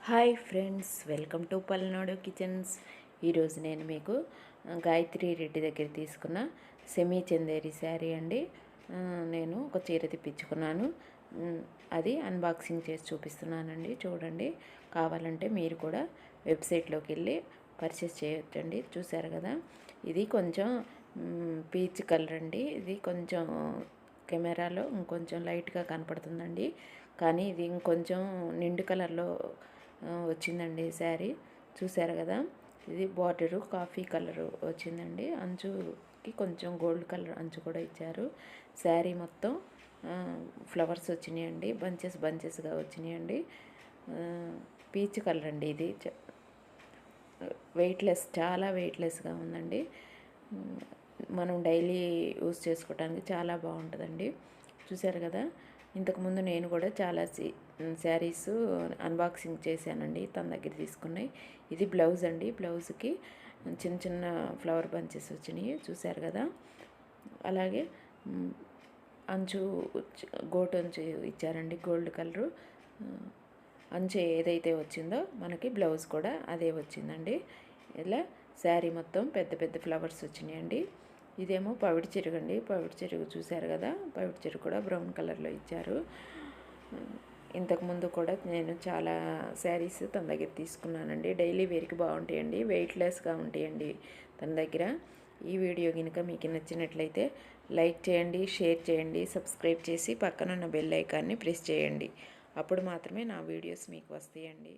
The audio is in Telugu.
Hi friends, welcome to Palnadu kitchens. ఈరోజు నేను మీకు గాయత్రి రెడ్డి దగ్గర తీసుకున్న సెమీ చందేరి శారీ అండి. నేను ఒక చీర తెప్పించుకున్నాను. అది అన్బాక్సింగ్ చేసి చూపిస్తున్నానండి. చూడండి, కావాలంటే మీరు కూడా వెబ్సైట్లోకి వెళ్ళి పర్చేస్ చేయొచ్చండి. చూసారు కదా, ఇది కొంచెం పీచ్ కలర్ అండి. ఇది కొంచెం కెమెరాలో ఇంకొంచెం లైట్గా కనపడుతుందండి, కానీ ఇది ఇంకొంచెం నిండు కలర్లో వచ్చిందండి శారీ. చూసారు కదా, ఇది బార్డరు కాఫీ కలర్ వచ్చిందండి. అంచుకి కొంచెం గోల్డ్ కలర్ అంచు కూడా ఇచ్చారు. శారీ మొత్తం ఫ్లవర్స్ వచ్చినాయండి, బంచెస్గా వచ్చినాయండి. పీచ్ కలర్ అండి. ఇది వెయిట్లెస్, చాలా వెయిట్లెస్గా ఉందండి. మనం డైలీ యూస్ చేసుకోవడానికి చాలా బాగుంటుందండి. చూసారు కదా, ఇంతకుముందు నేను కూడా చాలా శారీస్ అన్బాక్సింగ్ చేశానండి, తన దగ్గర తీసుకున్నాయి. ఇది బ్లౌజ్ అండి. బ్లౌజ్కి చిన్న చిన్న ఫ్లవర్ బంచెస్ వచ్చినాయి, చూసారు కదా. అలాగే అంచు గోటు అంచు ఇచ్చారండి, గోల్డ్ కలరు అంచు ఏదైతే వచ్చిందో మనకి బ్లౌజ్ కూడా అదే వచ్చిందండి. ఇలా శారీ మొత్తం పెద్ద పెద్ద ఫ్లవర్స్ వచ్చినాయండి. ఇదేమో పవిడి చెరుగు అండి. పవిడి చెరుగు చూశారు కదా, పవిడి చెరుగు కూడా బ్రౌన్ కలర్లో ఇచ్చారు. ఇంతకుముందు కూడా నేను చాలా శారీస్ తన దగ్గర తీసుకున్నానండి. డైలీ వేర్కి బాగుంటాయండి, వెయిట్లెస్గా ఉంటాయండి తన దగ్గర. ఈ వీడియో కనుక మీకు నచ్చినట్లయితే లైక్ చేయండి, షేర్ చేయండి, సబ్స్క్రైబ్ చేసి పక్కనున్న బెల్ ఐకాన్ని ప్రెస్ చేయండి. అప్పుడు మాత్రమే నా వీడియోస్ మీకు వస్తాయండి.